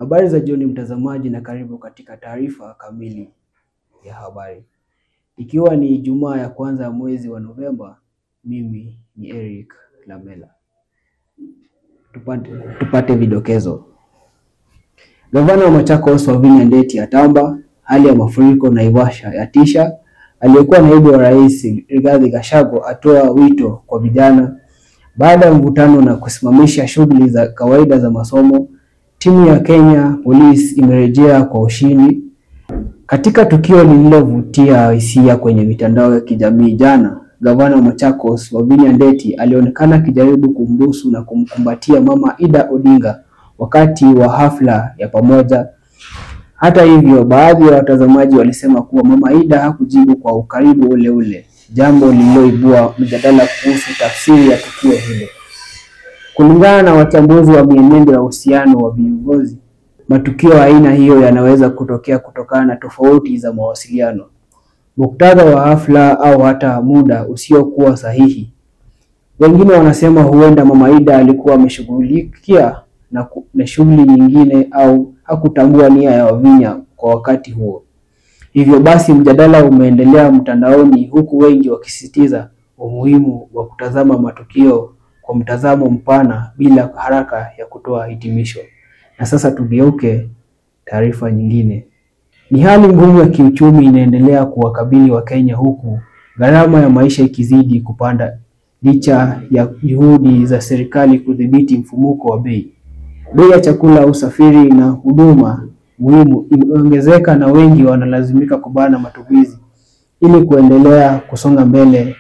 Habari za jioni mtazamaji, na karibu katika taarifa kamili ya habari. Ikiwa ni Ijumaa ya kwanza ya mwezi wa Novemba, mimi ni Eric Lamela. Tupate vidokezo. Gavana wa Machakos Wavinya Ndeti atamba, hali ya mafuriko Naivasha yatisha. Aliyekuwa naibu wa rais Rigathi Gachagua atoa wito kwa vijana. Baada ya mvutano na kusimamisha shughuli za kawaida za masomo, timu ya Kenya Police imerejea kwa ushindi. Katika tukio lililovutia hisia kwenye mitandao ya kijamii jana, gavana wa Machakos Wavinya Ndeti alionekana akijaribu kumbusu na kumkumbatia Mama Ida Odinga wakati wa hafla ya pamoja. Hata hivyo, baadhi ya watazamaji walisema kuwa Mama Ida hakujibu kwa ukaribu ule ule, jambo lililoibua mjadala kuhusu tafsiri ya tukio hilo. Kulingana na wachambuzi wa mienendo ya uhusiano wa viongozi, matukio aina hiyo yanaweza kutokea kutokana na tofauti za mawasiliano, muktadha wa hafla au hata muda usiokuwa sahihi. Wengine wanasema huenda Mama Ida alikuwa ameshughulikia na shughuli nyingine au hakutambua nia ya Wavinya kwa wakati huo. Hivyo basi mjadala umeendelea mtandaoni, huku wengi wakisisitiza umuhimu wa kutazama matukio kwa mtazamo mpana bila haraka ya kutoa hitimisho. Na sasa tugeuke taarifa nyingine. Ni hali ngumu ya kiuchumi inaendelea kuwakabili Wakenya, huku gharama ya maisha ikizidi kupanda licha ya juhudi za serikali kudhibiti mfumuko wa bei. Bei ya chakula, usafiri na huduma muhimu imeongezeka na wengi wanalazimika kubana matumizi ili kuendelea kusonga mbele.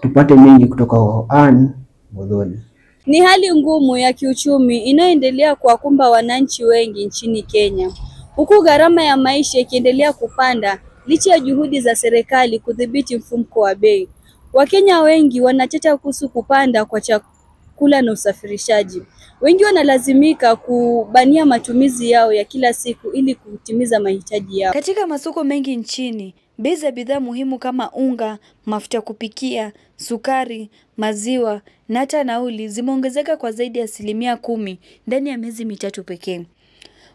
Tupate mengi kutoka Ann Modhoni. Ni hali ngumu ya kiuchumi inayoendelea kuwakumba wananchi wengi nchini Kenya, huku gharama ya maisha ikiendelea kupanda licha ya juhudi za serikali kudhibiti mfumuko wa bei. Wakenya wengi wanateta kuhusu kupanda kwa chakula na usafirishaji. Wengi wanalazimika kubania matumizi yao ya kila siku ili kutimiza mahitaji yao. Katika masoko mengi nchini, bei za bidhaa muhimu kama unga, mafuta kupikia, sukari, maziwa na hata nauli zimeongezeka kwa zaidi ya 10% ndani ya miezi mitatu pekee.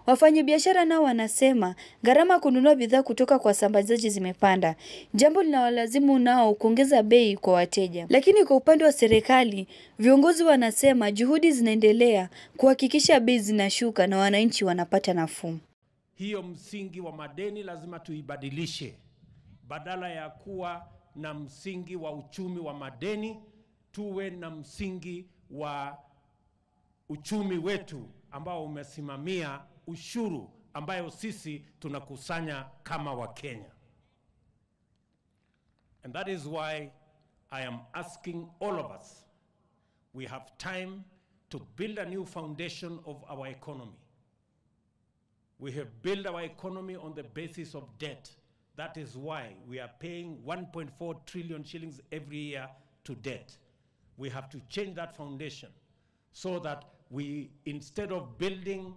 Wafanyabiashara nao wanasema gharama kununua bidhaa kutoka kwa wasambazaji zimepanda, jambo linalolazimu nao kuongeza bei kwa wateja. Lakini kwa upande wa serikali, viongozi wanasema juhudi zinaendelea kuhakikisha bei zinashuka na wananchi wanapata nafuu. Hiyo msingi wa madeni lazima tuibadilishe. Badala ya kuwa na msingi wa uchumi wa madeni, tuwe na msingi wa uchumi wetu ambao umesimamia ushuru ambayo sisi tunakusanya kama Wakenya. And that is why I am asking all of us, we have time to build a new foundation of our economy. We have built our economy on the basis of debt. That is why we are paying 1.4 trillion shillings every year to debt. We have to change that foundation so that we, instead of building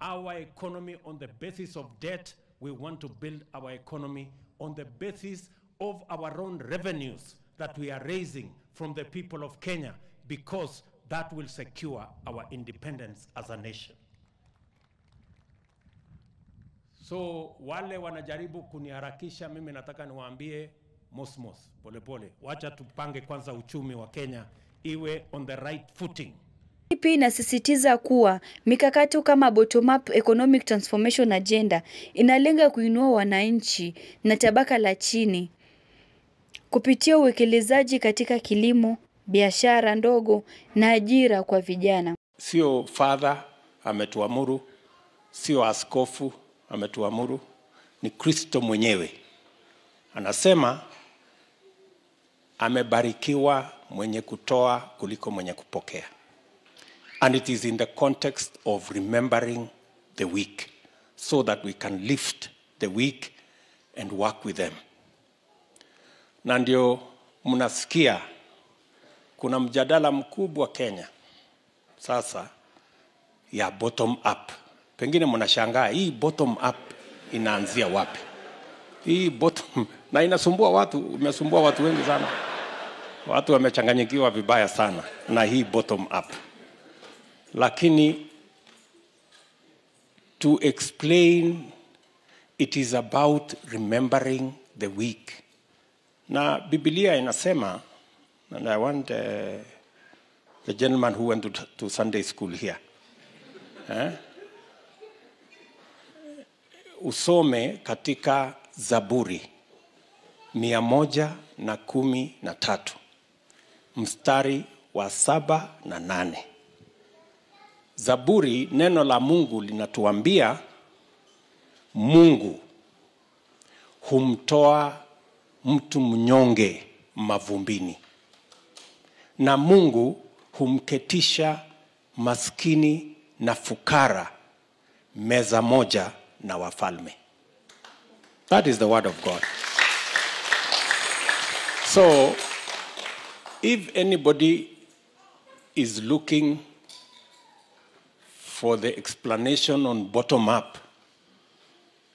our economy on the basis of debt, we want to build our economy on the basis of our own revenues that we are raising from the people of Kenya, because that will secure our independence as a nation. So wale wanajaribu kuniharakisha, mimi nataka niwaambie mosmos, polepole. Wacha tupange kwanza uchumi wa Kenya iwe on the right footing. Pia inasisitiza kuwa mikakati kama bottom up economic transformation agenda inalenga kuinua wananchi na tabaka la chini kupitia uwekelezaji katika kilimo, biashara ndogo na ajira kwa vijana. Sio father ametuamuru, sio askofu ametuamuru, ni Kristo mwenyewe. Anasema amebarikiwa mwenye kutoa kuliko mwenye kupokea. And it is in the context of remembering the weak, so that we can lift the weak and work with them. Na ndio mnasikia kuna mjadala mkubwa Kenya sasa ya bottom up. Pengine mnashangaa hii bottom up inaanzia wapi? Hii bottom na inasumbua watu, imesumbua watu wengi sana. Watu wamechanganyikiwa vibaya sana na hii bottom up. Lakini to explain it is about remembering the weak. Na Biblia inasema, and I want the gentleman who went to Sunday school here, usome katika Zaburi 113 mstari wa 7 na 8. Zaburi, neno la Mungu linatuambia Mungu humtoa mtu mnyonge mavumbini, na Mungu humketisha maskini na fukara meza moja na wafalme. That is the word of God. So, if anybody is looking for the explanation on bottom up,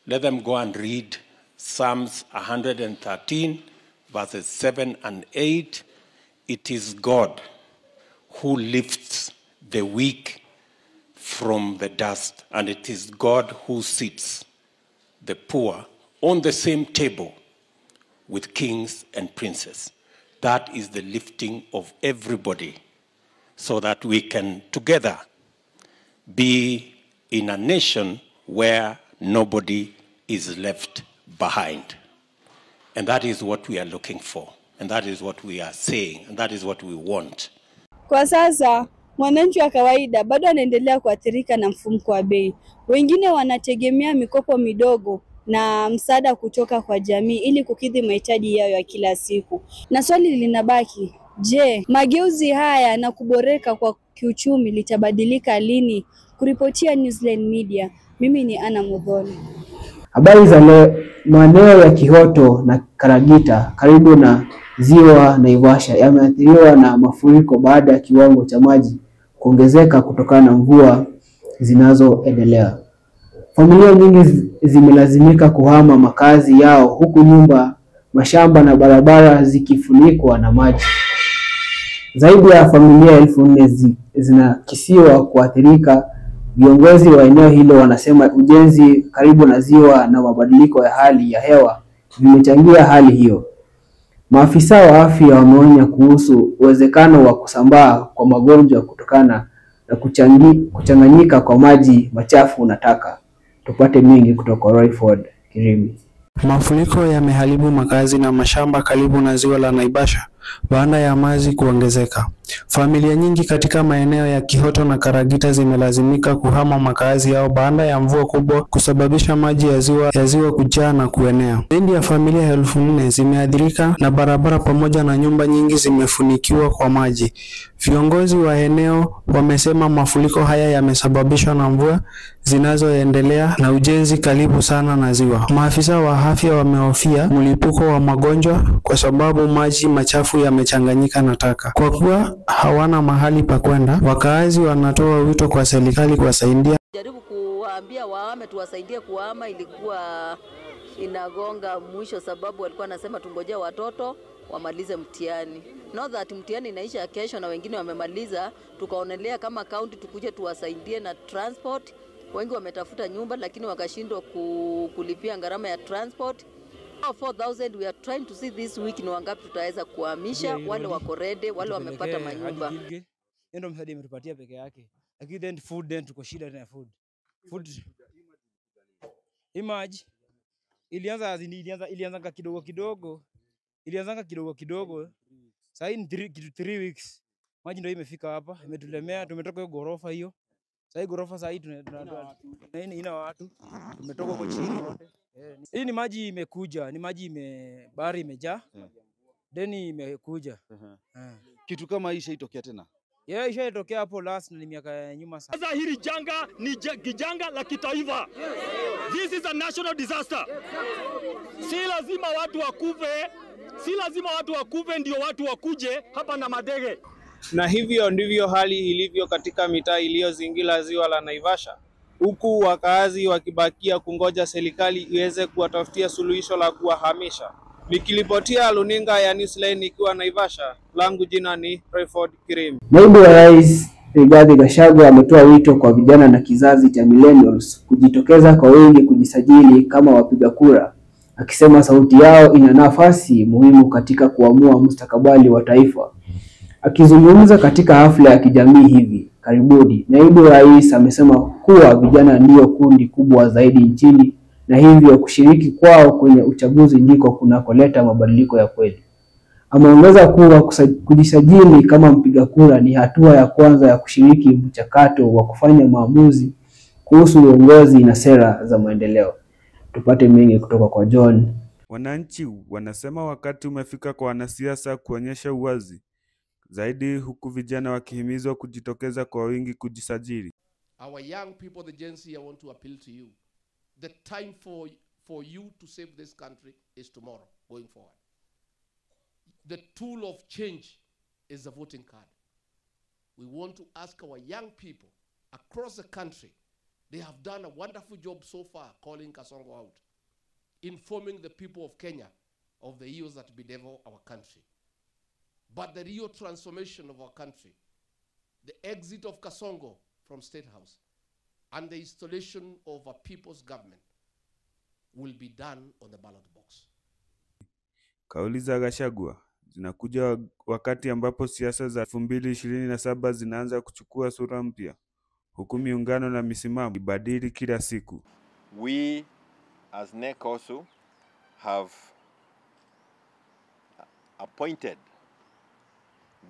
let them go and read Psalms 113, verses 7 and 8. It is God who lifts the weak from the dust, and it is God who sits the poor on the same table with kings and princes. That is the lifting of everybody, so that we can together be in a nation where nobody is left behind. And that is what we are looking for. And that is what we are saying. And that is what we want. Kwa sasa, mwananchi wa kawaida bado anaendelea kuathirika na mfumuko wa bei. Wengine wanategemea mikopo midogo na msaada kutoka kwa jamii ili kukidhi mahitaji yao ya kila siku. Na swali linabaki, je, mageuzi haya na kuboreka kwa kiuchumi litabadilika lini? Kuripotia Newsline Media, mimi ni Anna Muthoni. Habari za leo. Maeneo ya Kihoto na Karagita karibu na ziwa Naivasha yameathiriwa na mafuriko baada ya kiwango cha maji kuongezeka kutokana na mvua zinazoendelea. Familia nyingi zimelazimika kuhama makazi yao, huku nyumba, mashamba na barabara zikifunikwa na maji. Zaidi ya familia 4,000 zinakisiwa kuathirika. Viongozi wa eneo hilo wanasema ujenzi karibu na ziwa na mabadiliko ya hali ya hewa vimechangia hali hiyo. Maafisa wa afya wameonya kuhusu uwezekano wa kusambaa kwa magonjwa kutokana na kuchanganyika kwa maji machafu na taka. Tupate mengi kutoka Royford Kirimi. Mafuriko yameharibu makazi na mashamba karibu na ziwa la Naivasha baada ya maji kuongezeka. Familia nyingi katika maeneo ya Kihoto na Karagita zimelazimika kuhama makazi yao baada ya mvua kubwa kusababisha maji ya ziwa kujaa na kuenea. Zaidi ya familia 4,000 zimeathirika na barabara pamoja na nyumba nyingi zimefunikiwa kwa maji. Viongozi wa eneo wamesema mafuriko haya yamesababishwa na mvua zinazoendelea na ujenzi karibu sana na ziwa. Maafisa wa afya wamehofia mlipuko wa magonjwa kwa sababu maji machafu yamechanganyika na taka. Kwa kuwa hawana mahali pa kwenda, wakaazi wanatoa wito kwa serikali kuwasaidia. Jaribu kuwaambia wahame tuwasaidie kuhama, ilikuwa inagonga mwisho sababu walikuwa nasema tungojea watoto wamalize mtihani. Not that mtihani inaisha kesho na wengine wamemaliza, tukaonelea kama county tukuje tuwasaidie na transport. Wengi wametafuta nyumba lakini wakashindwa kulipia gharama ya transport. 4,000 we are trying to see this week ni wangapi tutaweza kuhamisha wale wako ready, wale wamepata manyumba. Ndio msaada imetupatia peke yake. Lakini then food, then tuko shida na food. Image ilianza kidogo kidogo. Sasa ni 3 weeks. Maji ndio imefika hapa, imetulemea, tumetoka hiyo gorofa hiyo. Sasa hii gorofa sasa hii ina watu. Tumetoka huko chini wote. Hii ni maji imekuja, ni maji bahari imejaa. Then imekuja. Kitu kama hii ishaitokea tena? Yeah, ishaitokea hapo last na ni miaka ya nyuma sana. Sasa hili janga ni janga la kitaifa. This is a national disaster. Si lazima watu wakuve ndio watu wakuje hapa na madege. Na hivyo ndivyo hali ilivyo katika mitaa iliyozingira ziwa la Naivasha, huku wakaazi wakibakia kungoja serikali iweze kuwatafutia suluhisho la kuwahamisha. Nikilipotia luninga ya Newsline ikiwa Naivasha, langu jina ni Royford Kirimi. Naibu wa Rais Rigathi Gachagua ametoa wito kwa vijana na kizazi cha millennials kujitokeza kwa wingi kujisajili kama wapiga kura, akisema sauti yao ina nafasi muhimu katika kuamua mustakabali wa taifa. Akizungumza katika hafla ya kijamii hivi karibuni, naibu rais amesema kuwa vijana ndio kundi kubwa zaidi nchini na hivyo kushiriki kwao kwenye uchaguzi ndiko kunakoleta mabadiliko ya kweli. Ameongeza kuwa kujisajili kama mpiga kura ni hatua ya kwanza ya kushiriki mchakato wa kufanya maamuzi kuhusu uongozi na sera za maendeleo. Tupate mengi kutoka kwa John. Wananchi wanasema wakati umefika kwa wanasiasa kuonyesha uwazi zaidi, huku vijana wakihimizwa kujitokeza kwa wingi kujisajili. Our young people, the Gen Z, I want to appeal to you. The time for you to save this country is tomorrow, going forward. The tool of change is the voting card. We want to ask our young people across the country. They have done a wonderful job so far calling Kasongo out, informing the people of Kenya of the ills that bedevil our country. But the real transformation of our country, the exit of Kasongo from State House and the installation of a people's government will be done on the ballot box. Kauli za Gachagua zinakuja wakati ambapo siasa za 2027 zinaanza kuchukua sura mpya, huku miungano na misimamo ibadili kila siku. We as NEC also have appointed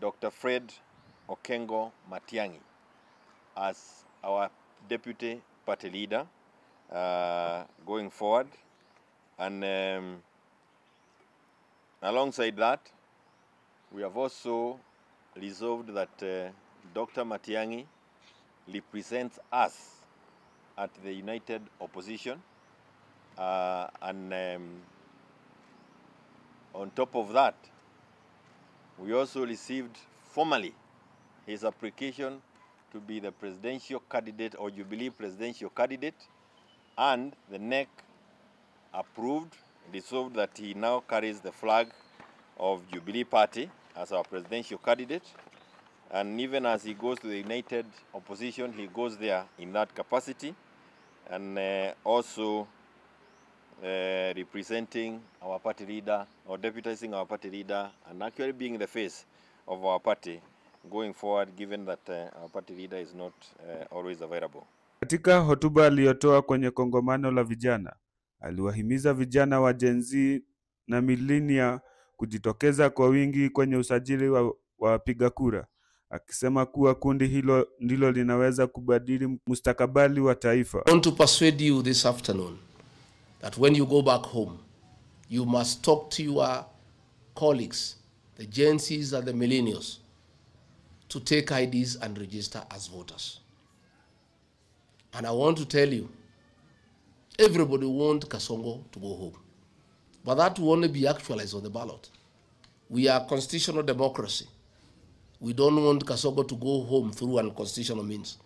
Dr. Fred Okengo Matiang'i as our deputy party leader going forward, and alongside that we have also resolved that Dr. Matiang'i represents us at the United Opposition, and on top of that we also received formally his application to be the presidential candidate or Jubilee presidential candidate, and the NEC approved, resolved that he now carries the flag of Jubilee Party as our presidential candidate, and even as he goes to the United Opposition, he goes there in that capacity, and also representing our party leader or deputizing our party leader, and actually being the face of our party going forward, given that our party leader is not always available. Katika hotuba aliyotoa kwenye kongamano la vijana, aliwahimiza vijana wa Gen Z na millennial kujitokeza kwa wingi kwenye usajili wa wapiga kura, akisema kuwa kundi hilo ndilo linaweza kubadili mustakabali wa taifa. I want to persuade you this afternoon that when you go back home, you must talk to your colleagues, the Gen Zs and the millennials, to take IDs and register as voters. And I want to tell you, everybody wants Kasongo to go home, but that will only be actualized on the ballot. We are constitutional democracy. We don't want Kasongo to go home through unconstitutional means.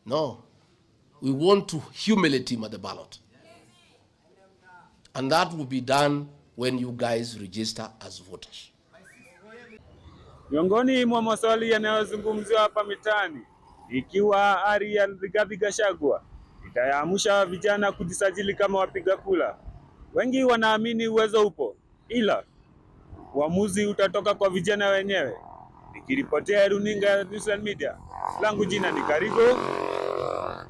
No, we want to humiliate him at the ballot. And that will be done when you guys register as voters. Miongoni mwa maswali yanayozungumziwa hapa mitaani, ikiwa ari ya Rigathi Gachagua itayaamsha vijana kujisajili kama wapiga kura. Wengi wanaamini uwezo upo, ila uamuzi utatoka kwa vijana wenyewe. Nikiripotea runinga ya Newsland Media, langu jina ni Karigo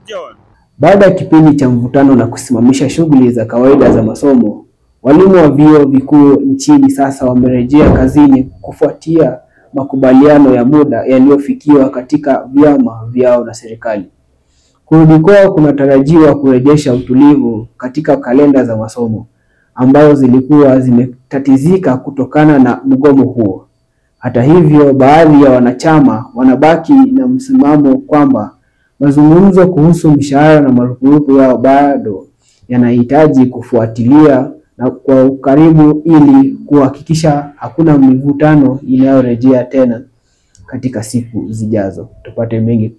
John. Baada ya kipindi cha mvutano na kusimamisha shughuli za kawaida za masomo, walimu wa vyuo vikuu nchini sasa wamerejea kazini kufuatia makubaliano ya muda yaliyofikiwa katika vyama vyao na serikali. Kurudi kwao kunatarajiwa kurejesha utulivu katika kalenda za masomo ambazo zilikuwa zimetatizika kutokana na mgomo huo. Hata hivyo, baadhi ya wanachama wanabaki na msimamo kwamba mazungumzo kuhusu mishahara na marupurupu yao bado yanahitaji kufuatilia na kwa ukaribu ili kuhakikisha hakuna mivutano inayorejea tena katika siku zijazo. Tupate mengi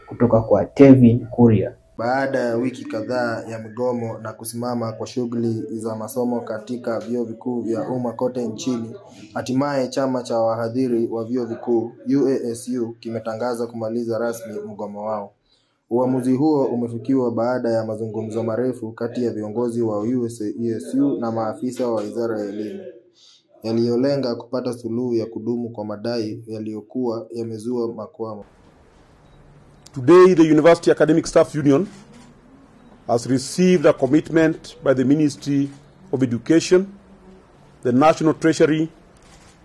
kutoka kwa Tevin Kuria. Baada ya wiki kadhaa ya migomo na kusimama kwa shughuli za masomo katika vyuo vikuu vya umma kote nchini, hatimaye chama cha wahadhiri wa vyuo vikuu UASU kimetangaza kumaliza rasmi mgomo wao. Uamuzi huo umefikiwa baada ya mazungumzo marefu kati ya viongozi wa UASU na maafisa wa Wizara ya Elimu, yaliyolenga kupata suluhu ya kudumu kwa madai yaliyokuwa yamezua makwamo. Today, the University Academic Staff Union has received a commitment by the Ministry of Education, the National Treasury,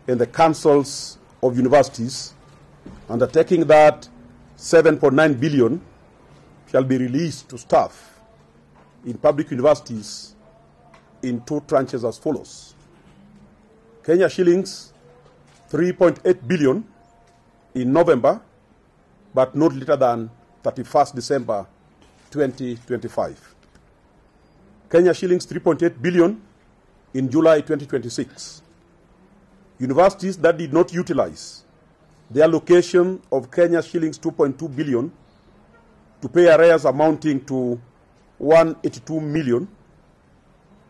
and the councils of universities, undertaking that 7.9 billion shall be released to staff in public universities in 2 tranches as follows. Kenya shillings 3.8 billion in November, but not later than 31st December 2025. Kenya shillings 3.8 billion in July 2026. Universities that did not utilize the allocation of Kenya shillings 2.2 billion to pay arrears amounting to 182 million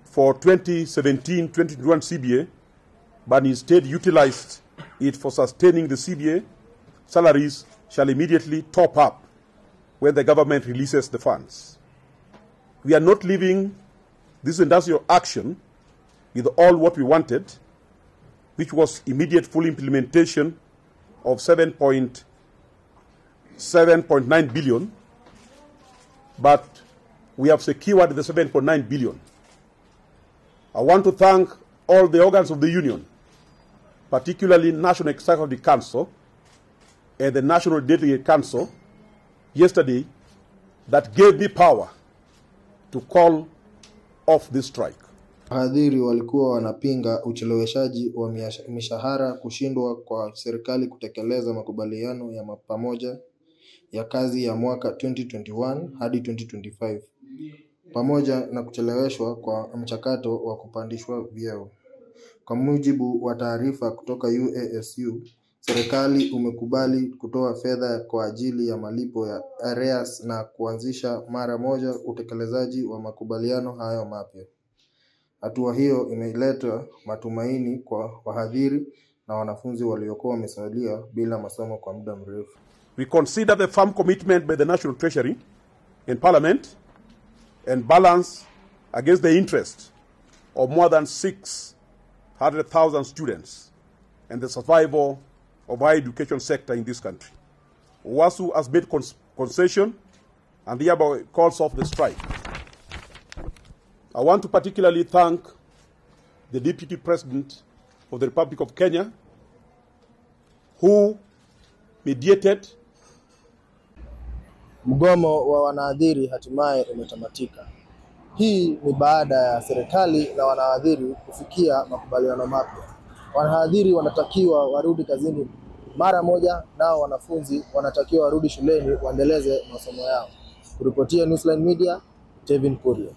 for 2017-2021 CBA, but instead utilized it for sustaining the CBA, salaries shall immediately top up when the government releases the funds. We are not leaving this industrial action with all what we wanted, which was immediate full implementation of 7.9 billion, but we have secured the 7.9 billion. I want to thank all the organs of the union, particularly National Executive Council and the National Delegate Council yesterday, that gave me power to call off this strike. Wahadhiri walikuwa wanapinga ucheleweshaji wa mishahara, kushindwa kwa serikali kutekeleza makubaliano ya pamoja ya kazi ya mwaka 2021 hadi 2025, pamoja na kucheleweshwa kwa mchakato wa kupandishwa vyeo. Kwa mujibu wa taarifa kutoka UASU, serikali umekubali kutoa fedha kwa ajili ya malipo ya arrears na kuanzisha mara moja utekelezaji wa makubaliano hayo mapya. Hatua hiyo imeleta matumaini kwa wahadhiri na wanafunzi waliokuwa wamesalia bila masomo kwa muda mrefu. We consider the firm commitment by the National Treasury and Parliament and balance against the interest of more than 600,000 students and the survival of higher education sector in this country. UASU has made concession and thereby calls off the strike. I want to particularly thank the Deputy President of the Republic of Kenya, who mediated. Mgomo wa wanahadhiri hatimaye umetamatika. Hii ni baada ya serikali na wanahadhiri kufikia makubaliano mapya. Wanahadhiri wanatakiwa warudi kazini mara moja, nao wanafunzi wanatakiwa warudi shuleni waendeleze masomo yao. Kuripotia Newsline Media, Kevin Kuria.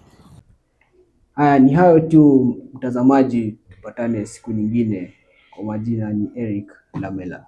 Haya ni hayo tu mtazamaji, tupatane siku nyingine. Kwa majina ni Eric Lamela.